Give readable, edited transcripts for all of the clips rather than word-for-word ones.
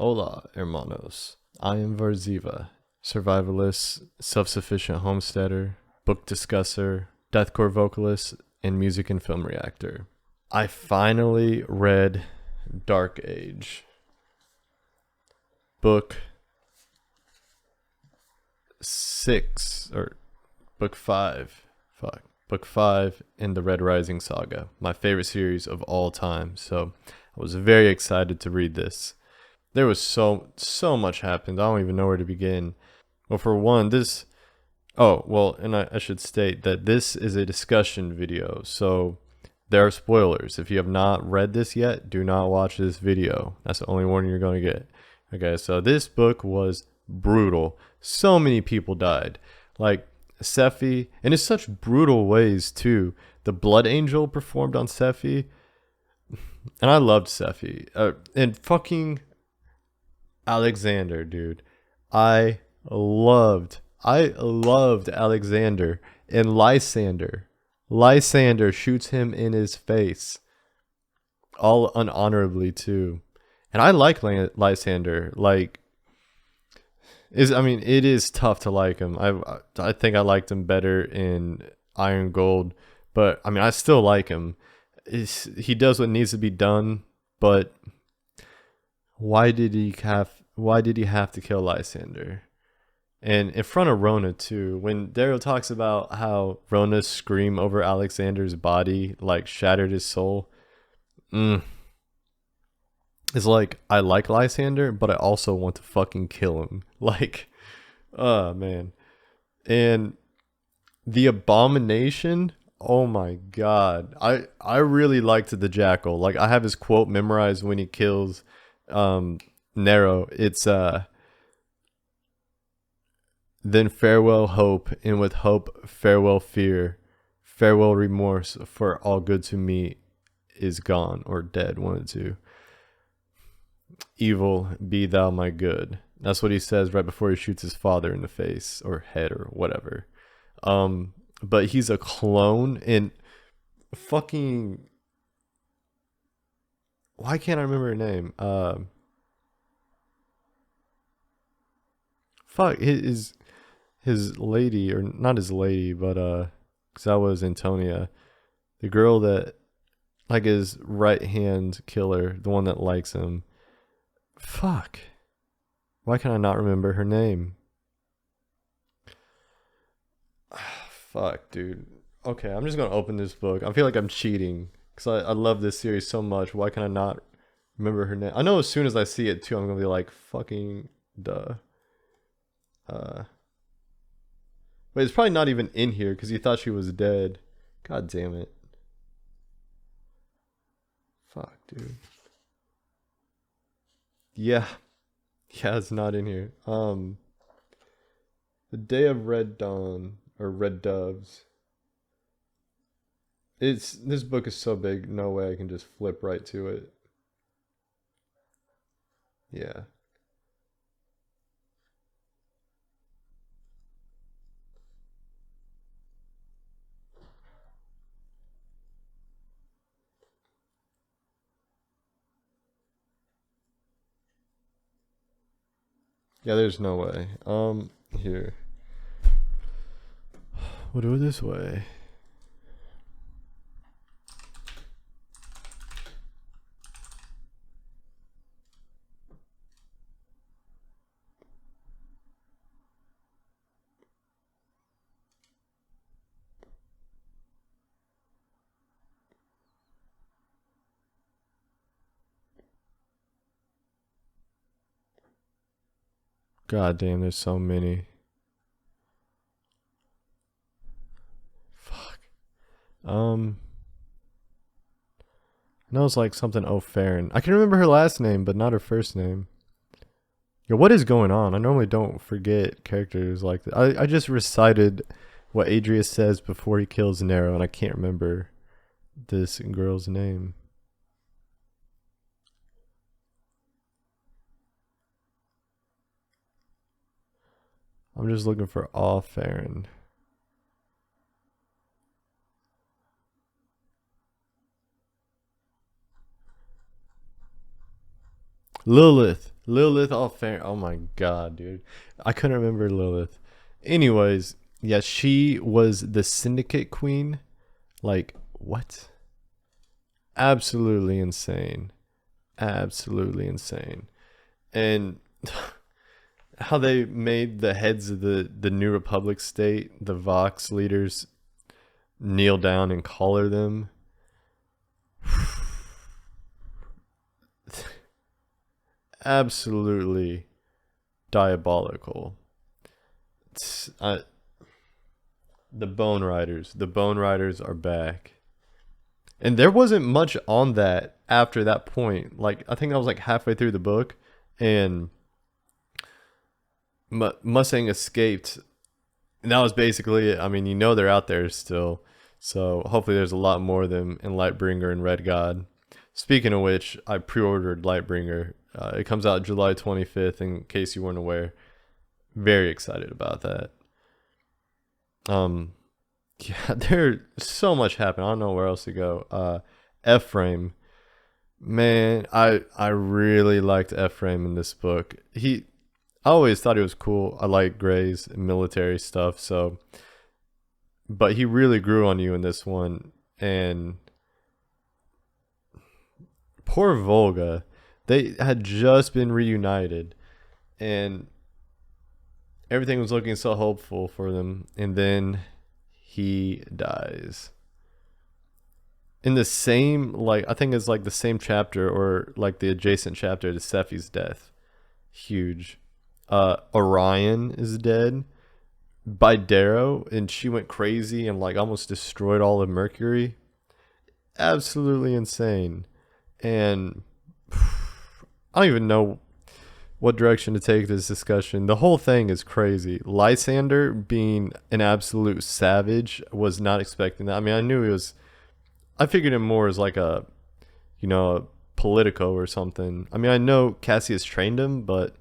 Hola, hermanos. I am Varxiva, survivalist, self-sufficient homesteader, book discusser, deathcore vocalist, and music and film reactor. I finally read Dark Age. Book 6, or book 5. Fuck. Book 5 in the Red Rising Saga. My favorite series of all time. So I was very excited to read this. There was so much happened. I don't even know where to begin. Well, for one, and I should state that this is a discussion video, so there are spoilers. If you have not read this yet, do not watch this video. That's the only warning you're going to get. Okay, so this book was brutal. So many people died. Like Sephi, and in such brutal ways too. The Blood Angel performed on Sephi, and I loved Sephi. And fucking Alexander, dude. I loved Alexander, and Lysander shoots him in his face, all unhonorably too. And I like Lysander. It is tough to like him. I think I liked him better in Iron Gold, but I mean, I still like him. He does what needs to be done, but why did he have to kill Lysander? And in front of Rona too, when Daryl talks about how Rona's scream over Alexander's body like shattered his soul, it's like, I like Lysander, but I also want to fucking kill him. Like, oh man. And the Abomination, oh my god. I really liked the Jackal. Like, I have his quote memorized when he kills Nero. It's then farewell hope, and with hope farewell fear, farewell remorse, for all good to me is gone or dead, one of the two. Evil, be thou my good. That's what he says right before he shoots his father in the face or head or whatever. But he's a clone, and fucking, why can't I remember her name? Fuck, his lady, or not his lady, but because that was Antonia, the girl that, like, his right hand killer, the one that likes him. Fuck, why can I not remember her name? Fuck, dude. Okay, I'm just gonna open this book. I feel like I'm cheating because I love this series so much. Why can I not remember her name? I know as soon as I see it too, I'm gonna be like, fucking duh. But it's probably not even in here because he thought she was dead. God damn it. Fuck, dude. Yeah. Yeah, it's not in here. The Day of Red Dawn, or Red Doves. This book is so big, no way I can just flip right to it. Yeah. Yeah, there's no way. Here. We'll do it this way. God damn, there's so many. Fuck. I know it's like something O'Farron. I can remember her last name, but not her first name. Yo, what is going on? I normally don't forget characters like that. I just recited what Adrius says before he kills Nero, and I can't remember this girl's name. I'm just looking for O'Farron. Lilith. Lilith, all fair. Oh my god, dude. I couldn't remember Lilith. Anyways, yeah, she was the Syndicate Queen. Like, what? Absolutely insane. Absolutely insane. And how they made the heads of the New Republic state, the Vox leaders, kneel down and collar them. Absolutely diabolical. The Bone Riders. The Bone Riders are back. And there wasn't much on that after that point. Like, I think I was like halfway through the book, and Mustang escaped. And that was basically it. I mean, they're out there still. So hopefully there's a lot more of them in Lightbringer and Red God. Speaking of which, I pre-ordered Lightbringer. It comes out July 25th, in case you weren't aware. Very excited about that. Yeah, there's so much happened. I don't know where else to go. Ephraim, man, I really liked Ephraim in this book. I always thought he was cool. I like Gray's military stuff, but he really grew on you in this one. And poor Volga, they had just been reunited, and everything was looking so hopeful for them, and then he dies in the same, like, I think it's like the same chapter, or like the adjacent chapter to Sephi's death. Huge. Orion is dead by Darrow, and she went crazy and like almost destroyed all of Mercury. Absolutely insane. And I don't even know what direction to take this discussion. The whole thing is crazy. Lysander being an absolute savage, was not expecting that. I mean, I figured him more as like a Politico or something. I mean, I know Cassius trained him, but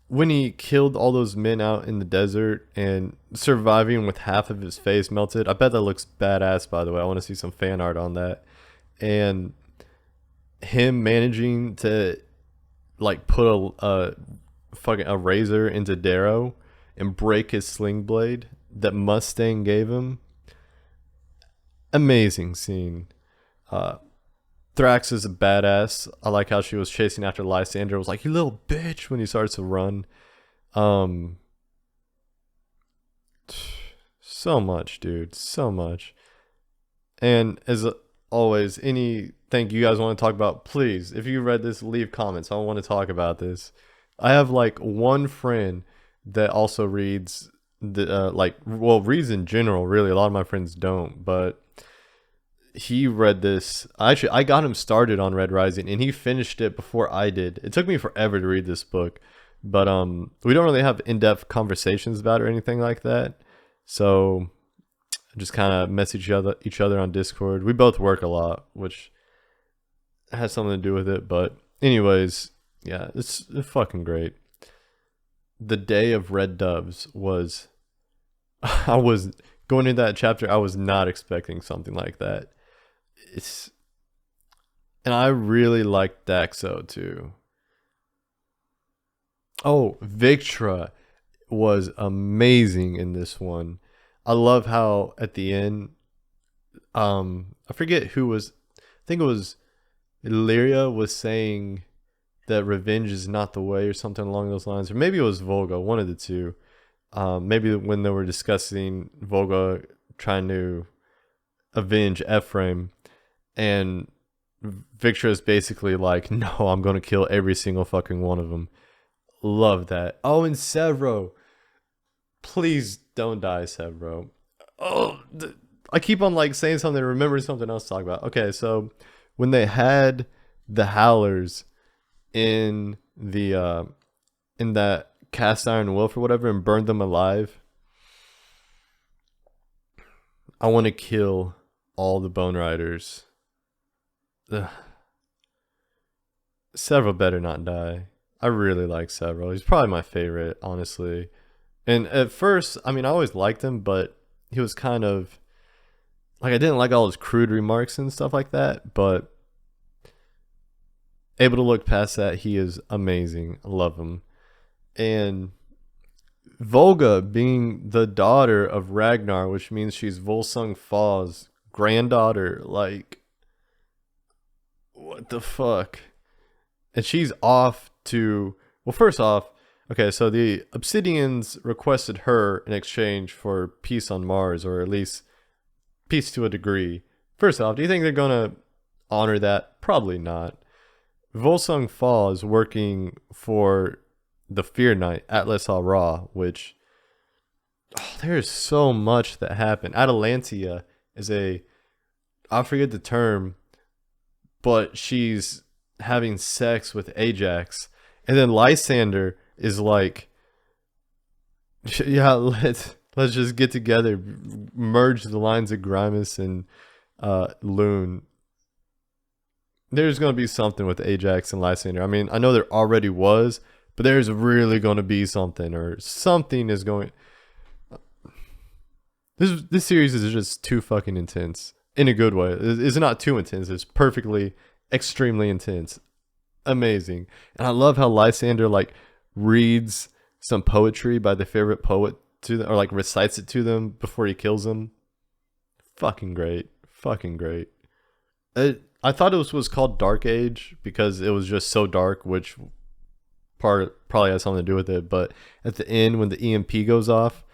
when he killed all those men out in the desert and surviving with half of his face melted, I bet that looks badass, by the way. I want to see some fan art on that. And him managing to like put a razor into Darrow and break his sling blade that Mustang gave him. Amazing scene. Thrax is a badass. I like how she was chasing after Lysander. It was like, you little bitch, when he starts to run. So much, dude. So much. And as always, anything you guys want to talk about, please, if you read this, leave comments. I want to talk about this. I have like one friend that also reads reads in general, really. A lot of my friends don't, but he read this. Actually, I got him started on Red Rising, and he finished it before I did. It took me forever to read this book, but we don't really have in-depth conversations about it or anything like that. So just kind of message each other on Discord. We both work a lot, which has something to do with it. But anyways, yeah, it's fucking great. The Day of Red Doves was... I was going into that chapter, I was not expecting something like that. And I really liked Daxo too. Oh, Victra was amazing in this one. I love how at the end, I forget who was, I think it was Illyria was saying that revenge is not the way or something along those lines. Or maybe it was Volga, one of the two. Maybe when they were discussing Volga trying to avenge Ephraim, and Victra is basically like, no, I'm going to kill every single fucking one of them. Love that. Oh, and Severo. Please don't die, Severo. Oh, I keep on like saying something, remembering something else to talk about. Okay, so when they had the Howlers in that cast iron wolf or whatever and burned them alive, I want to kill all the Bone Riders. Ugh. Severo better not die. I really like Severo. He's probably my favorite, honestly. And at first, I mean, I always liked him, but he was kind of like, I didn't like all his crude remarks and stuff like that, but able to look past that. He is amazing. I love him. And Volga being the daughter of Ragnar, which means she's Volsung Fa's granddaughter. Like, what the fuck? And she's off to, well, first off, okay, so the Obsidians requested her in exchange for peace on Mars, or at least peace to a degree. First off, do you think they're gonna honor that? Probably not. Volsung Fa is working for the Fear Knight, Atlas Al Ra, which, there's so much that happened. Atalantia is I forget the term, but she's having sex with Ajax. And then Lysander is like, yeah, let's just get together, merge the lines of Grimus and Loon. There's going to be something with Ajax and Lysander. I mean, I know there already was, but there's really going to be something, or something is going. This series is just too fucking intense in a good way. It's not too intense. It's perfectly, extremely intense, amazing. And I love how Lysander like reads some poetry by the favorite poet to them, or like recites it to them before he kills them. Fucking great, fucking great. I thought it was called Dark Age because it was just so dark, which probably has something to do with it. But at the end, when the EMP goes off,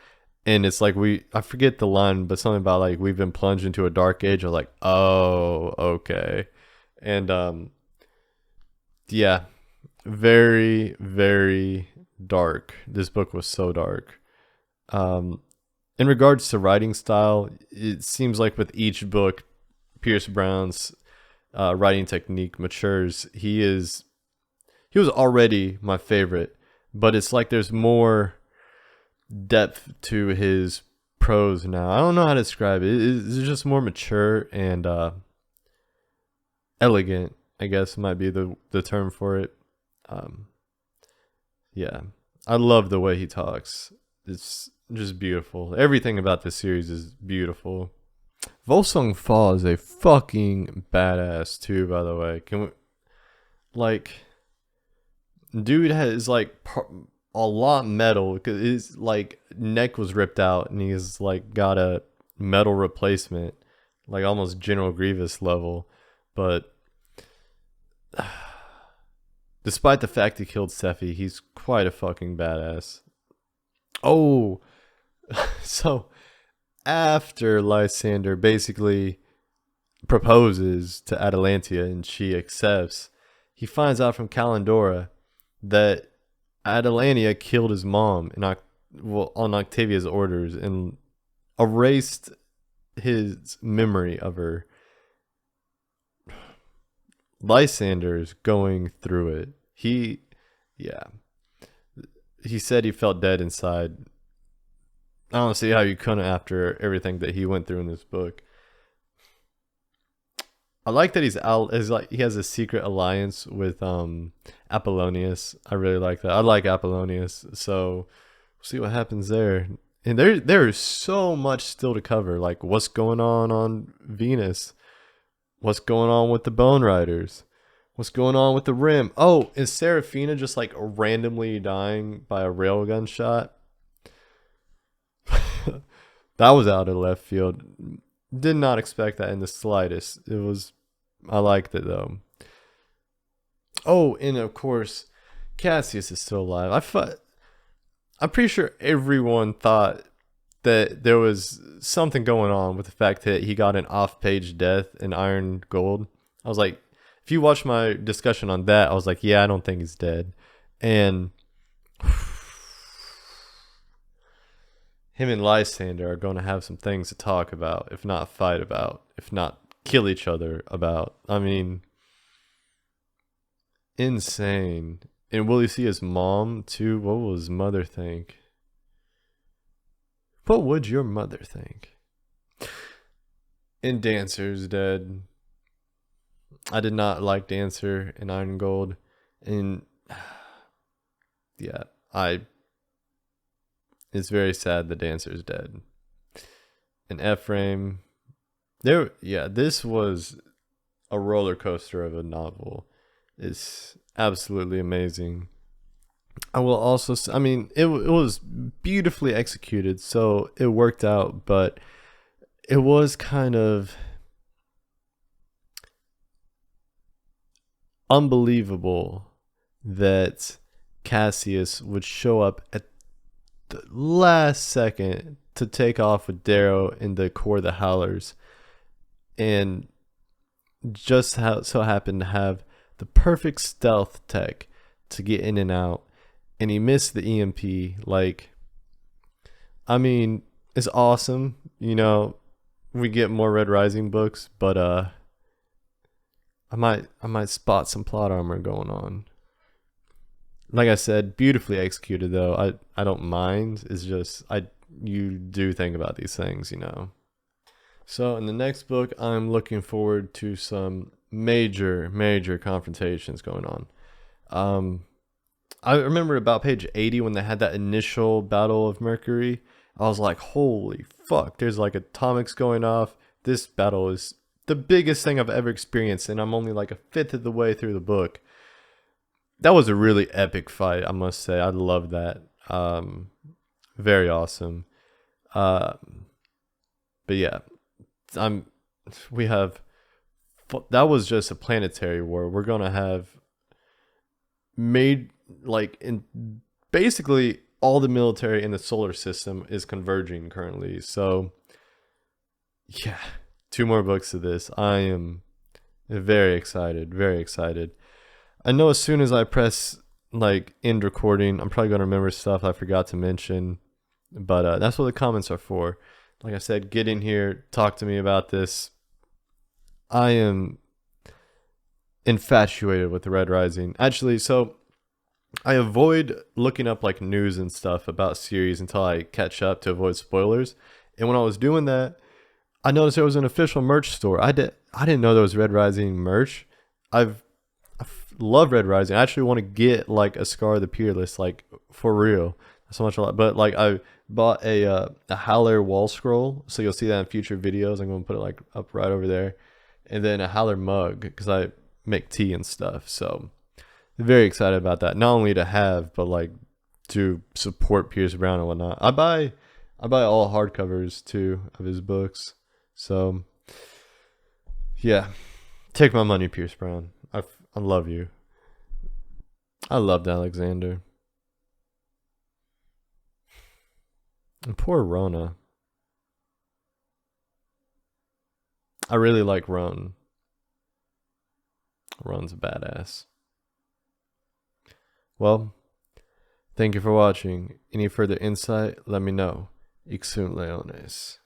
and it's like I forget the line, but something about like we've been plunged into a dark age. I was like, oh, okay. And yeah, very, very dark. This book was so dark. In regards to writing style, it seems like with each book, Pierce Brown's writing technique matures. He was already my favorite, but it's like there's more depth to his prose now. I don't know how to describe it. It's just more mature and elegant, I guess might be the term for it. Yeah, I love the way he talks. It's just beautiful. Everything about this series is beautiful. Volsung Fa is a fucking badass too, by the way. Can we, like, dude is like a lot metal, because his like neck was ripped out and he's like got a metal replacement, like almost General Grievous level. But despite the fact he killed Sephi, he's quite a fucking badass. Oh, so after Lysander basically proposes to Atalantia and she accepts, he finds out from Kalendora that Atalantia killed his mom on Octavia's orders and erased his memory of her. Lysander's going through it. He said he felt dead inside. I don't see how you couldn't after everything that he went through in this book. I like that he has a secret alliance with Apollonius. I really like that. I like Apollonius, so we'll see what happens there. And there is so much still to cover, like what's going on Venus, what's going on with the Bone Riders, what's going on with the Rim. Oh, is Seraphina just like randomly dying by a railgun shot? That was out of left field. Did not expect that in the slightest. I liked it though. Oh, and of course, Cassius is still alive. I'm pretty sure everyone thought that there was something going on with the fact that he got an off-page death in Iron Gold. I was like, if you watch my discussion on that, I was like, yeah, I don't think he's dead. And him and Lysander are going to have some things to talk about, if not fight about, if not kill each other about. I mean, insane. And will you see his mom too? What will his mother think? What would your mother think? And Dancer's dead. I did not like Dancer in Iron Gold. And yeah, it's very sad the Dancer's dead. And Ephraim, this was a roller coaster of a novel. is absolutely amazing. I will also, I mean, it was beautifully executed, so it worked out, but it was kind of unbelievable that Cassius would show up at the last second to take off with Darrow in the core of the Howlers, and just so happened to have the perfect stealth tech to get in and out, and he missed the EMP. Like, I mean, it's awesome, you know. We get more Red Rising books, but I might spot some plot armor going on. Like I said, beautifully executed though. I don't mind. It's just you do think about these things, you know. So in the next book, I'm looking forward to some major confrontations going on. I remember about page 80 when they had that initial battle of Mercury. I was like, holy fuck, there's like atomics going off. This battle is the biggest thing I've ever experienced, and I'm only like a fifth of the way through the book. That was a really epic fight, I must say. I love that. Very awesome. But yeah, we have, that was just a planetary war. We're gonna have made, like, in basically all the military in the solar system is converging currently. So yeah, 2 more books of this. I am very excited, very excited. I know as soon as I press like end recording, I'm probably going to remember stuff I forgot to mention, but that's what the comments are for. Like I said, get in here, talk to me about this. I am infatuated with the Red Rising. Actually, so I avoid looking up like news and stuff about series until I catch up to avoid spoilers. And when I was doing that, I noticed there was an official merch store. I didn't know there was Red Rising merch. I love Red Rising. I actually want to get like a Scar the Peerless, like for real. So much a lot. But like I bought a Howler wall scroll, so you'll see that in future videos. I'm gonna put it like up right over there, and then a Howler mug because I make tea and stuff. So very excited about that. Not only to have, but like to support Pierce Brown and whatnot. I buy all hardcovers too of his books. So yeah, take my money, Pierce Brown. I love you. I loved Alexander. And poor Rona. I really like Ron. Ron's a badass. Well, thank you for watching. Any further insight, let me know. Ixun Leones.